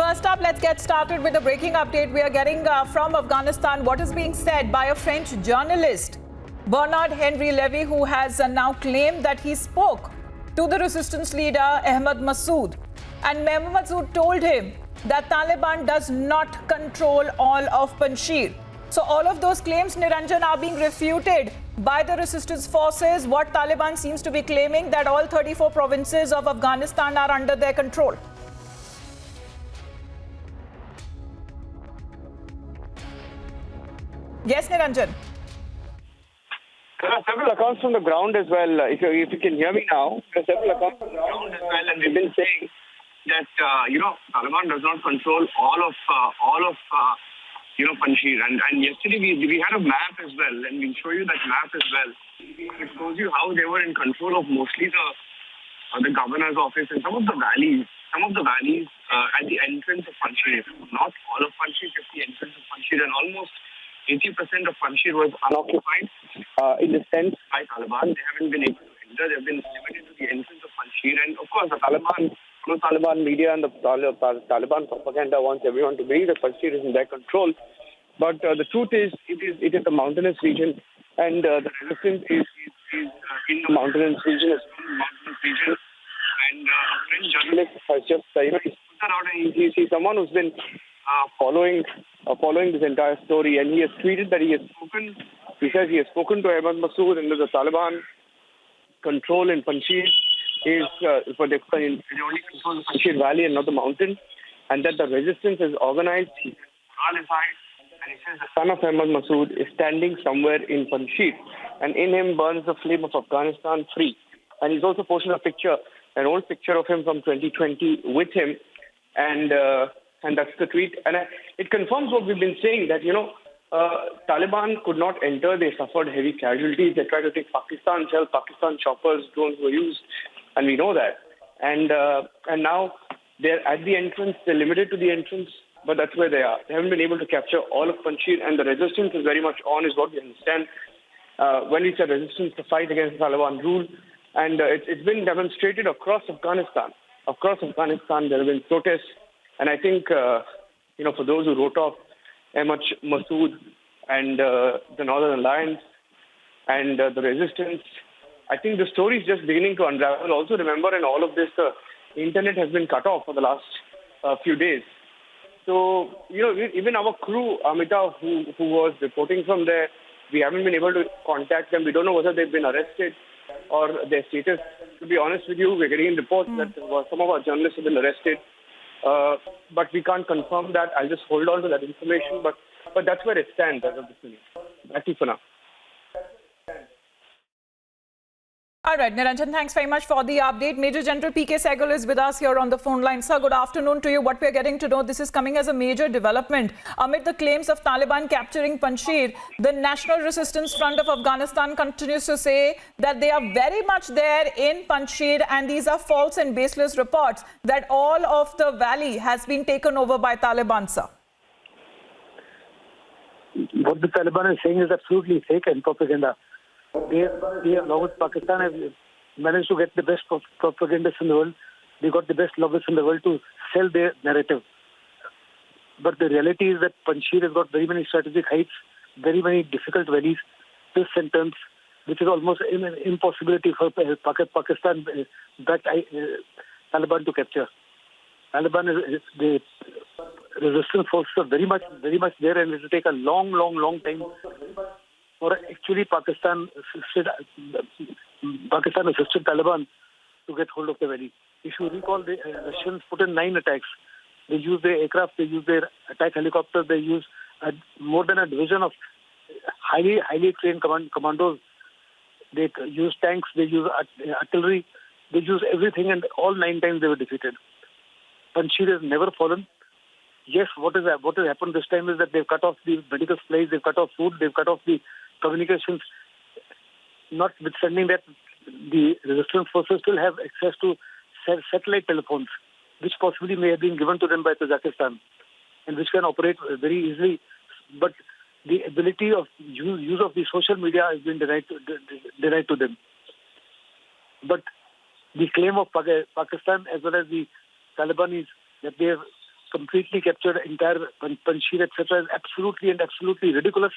First up, let's get started with a breaking update. We are getting from Afghanistan what is being said by a French journalist, Bernard Henry Levy, who has now claimed that he spoke to the resistance leader, Ahmad Massoud. And Massoud told him that Taliban does not control all of Panjshir. So all of those claims, Niranjan, are being refuted by the resistance forces. What Taliban seems to be claiming that all 34 provinces of Afghanistan are under their control. Yes, Niranjan. There are several accounts from the ground as well. If you can hear me now, there are several accounts from the ground as well, and they've been saying that Taliban does not control all of Panjshir. And yesterday we had a map as well, and we'll show you that map as well. It shows you how they were in control of mostly the governor's office and some of the valleys. At the entrance of Panjshir, not all of Panjshir, just the entrance of Panjshir, and almost 80% of Panjshir was unoccupied in the sense by Taliban. They haven't been able to enter. They've been limited to the entrance of Panjshir. And of course, the Taliban media and the Taliban propaganda wants everyone to believe that Panjshir is in their control. But the truth is, it is a mountainous region, and the resistance is in the mountainous region. And a French journalist has just he's put that out, and he's someone who's been following this entire story, and he has tweeted that he says he has spoken to Ahmad Massoud, and the Taliban control in Panjshir is they only control the Panjshir Valley and not the mountain, and that the resistance is organized. He says and he says the son of Ahmad Massoud is standing somewhere in Panjshir, and in him burns the flame of Afghanistan free. And he's also posted an old picture of him from 2020 with him, and that's the tweet. And it confirms what we've been saying, that, Taliban could not enter. They suffered heavy casualties. They tried to take Pakistan shells, Pakistan choppers, drones were used, and we know that. And now they're at the entrance. They're limited to the entrance, but that's where they are. They haven't been able to capture all of Panjshir, and the resistance is very much on, is what we understand. When we say resistance, the fight against Taliban rule, and it's been demonstrated across Afghanistan. Across Afghanistan, there have been protests. And I think, for those who wrote off Ahmad Massoud and the Northern Alliance and the resistance, I think the story is just beginning to unravel. Also remember, in all of this, the internet has been cut off for the last few days. So, even our crew, Amita, who was reporting from there, we haven't been able to contact them. We don't know whether they've been arrested or their status. To be honest with you, we're getting reports that some of our journalists have been arrested. But we can't confirm that. I'll just hold on to that information. But that's where it stands as of this minute. Back to you for now. All right, Niranjan, thanks very much for the update. Major General P.K. Sehgal is with us here on the phone line. Sir, good afternoon to you. What we're getting to know, this is coming as a major development. Amid the claims of Taliban capturing Panjshir, the National Resistance Front of Afghanistan continues to say that they are very much there in Panjshir, and these are false and baseless reports that all of the valley has been taken over by Taliban, sir. What the Taliban is saying is absolutely fake and propaganda. They along with Pakistan, have managed to get the best propagandists in the world. They got the best lobbyists in the world to sell their narrative. But the reality is that Panjshir has got very many strategic heights, very many difficult valleys, twists and turns, which is almost an impossibility for Pakistan backed Taliban to capture. Taliban is the resistance forces are very much there, and it will take a long time for actually Pakistan-assisted Taliban to get hold of the valley. If you recall, the Russians put in 9 attacks. They used their aircraft, they used their attack helicopters, they used more than a division of highly trained commandos. They used tanks, they used artillery, they used everything, and all 9 times they were defeated. Panjshir has never fallen. Yes, what has happened this time is that they've cut off the medical supplies, they've cut off food, they've cut off the communications. Notwithstanding that, the resistance forces still have access to satellite telephones, which possibly may have been given to them by Kazakhstan, and which can operate very easily. But the ability of use of the social media has been denied to them. But the claim of Pakistan as well as the Taliban is that they have completely captured entire Panjshir, etc. is absolutely ridiculous.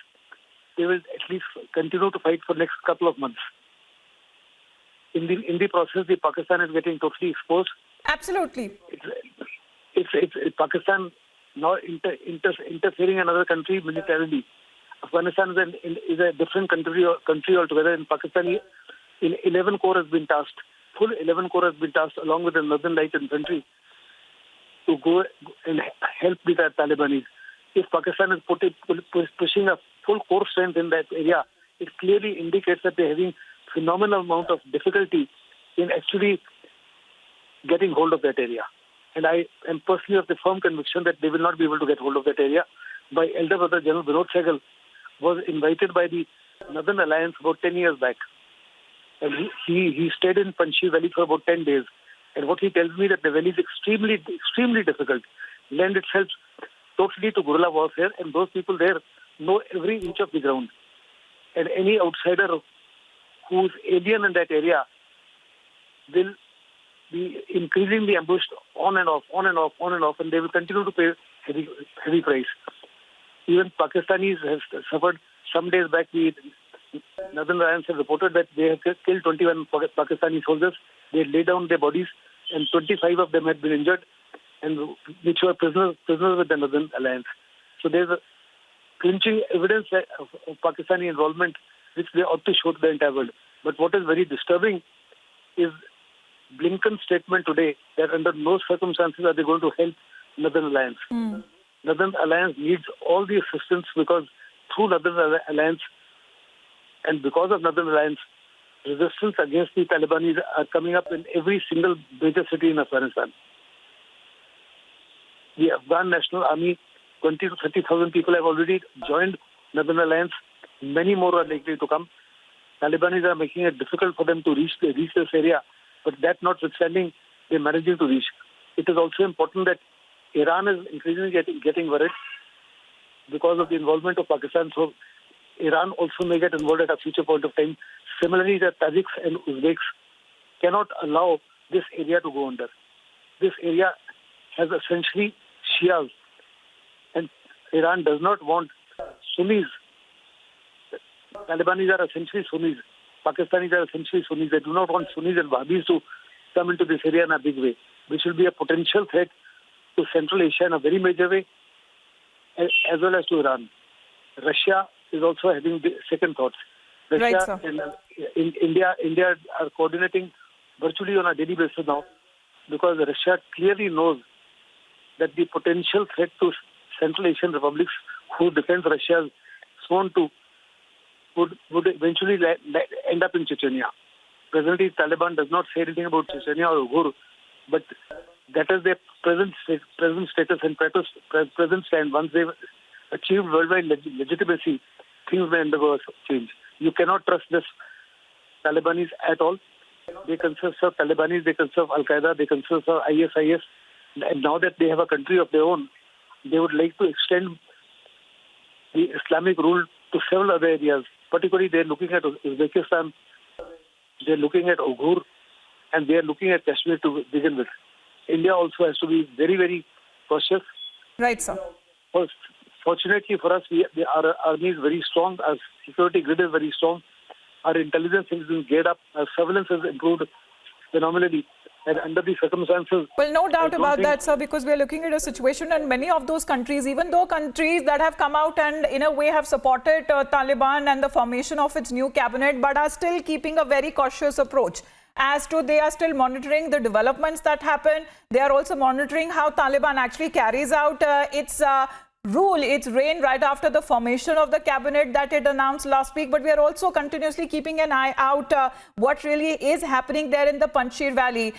They will at least continue to fight for next couple of months. In the process, the Pakistan is getting totally exposed. Absolutely. It's Pakistan now interfering in another country militarily. Afghanistan is a different country altogether. In Pakistan, 11 Corps has been tasked. Full 11 Corps has been tasked along with the Northern Light Infantry to go and help the Talibanis. If Pakistan is pushing a full corps strength in that area, it clearly indicates that they're having phenomenal amount of difficulty in actually getting hold of that area. And I am personally of the firm conviction that they will not be able to get hold of that area. My elder brother, General Vinod Sehgal, was invited by the Northern Alliance about 10 years back. And he stayed in Panjshir Valley for about 10 days. And what he tells me that the valley is extremely difficult. Lend itself totally to guerrilla warfare, and those people there know every inch of the ground. And any outsider who's alien in that area will be increasingly ambushed on and off, and they will continue to pay heavy price. Even Pakistanis have suffered. Some days back, the Northern Alliance have reported that they have killed 21 Pakistani soldiers. They laid down their bodies, and 25 of them had been injured, and which were prisoners with the Northern Alliance. So there's a clinching evidence of Pakistani involvement, which they ought to show to the entire world. But what is very disturbing is Blinken's statement today that under no circumstances are they going to help Northern Alliance. Northern Alliance needs all the assistance because through Northern Alliance and because of Northern Alliance, resistance against the Talibanis are coming up in every single major city in Afghanistan. The Afghan National Army, 20 to 30,000 people have already joined Northern Alliance. Many more are likely to come. Talibanis are making it difficult for them to reach this area, but that notwithstanding, they're managing to reach. It is also important that Iran is increasingly getting worried because of the involvement of Pakistan. So Iran also may get involved at a future point of time. Similarly, the Tajiks and Uzbeks cannot allow this area to go under. This area has essentially Shias, and Iran does not want Sunnis. Talibanis are essentially Sunnis. Pakistanis are essentially Sunnis. They do not want Sunnis and Wahhabis to come into this area in a big way, which will be a potential threat to Central Asia in a very major way, as well as to Iran. Russia is also having second thoughts. Russia and India are coordinating virtually on a daily basis now, because Russia clearly knows that the potential threat to Central Asian republics who defend Russia's sworn to would eventually end up in Chechnya. Presently, Taliban does not say anything about Chechnya or Uyghur, but that is their present status and present stand. Once they've achieved worldwide legitimacy, things may undergo a change. You cannot trust this Talibanis at all. They consist of Talibanis, they consist of Al-Qaeda, they consist of ISIS. And now that they have a country of their own, they would like to extend the Islamic rule to several other areas. Particularly, they're looking at Uzbekistan, they're looking at Uyghur, and they're looking at Kashmir to begin with. India also has to be very, very cautious. Right, sir. Fortunately for us, our army is very strong, our security grid is very strong, our intelligence has been geared up, our surveillance has improved phenomenally. And under these circumstances... Well, no doubt about that, sir, because we are looking at a situation and many of those countries, even though countries that have come out and in a way have supported Taliban and the formation of its new cabinet, but are still keeping a very cautious approach. As to they are still monitoring the developments that happen. They are also monitoring how Taliban actually carries out its reign right after the formation of the cabinet that it announced last week. But we are also continuously keeping an eye out what really is happening there in the Panjshir Valley.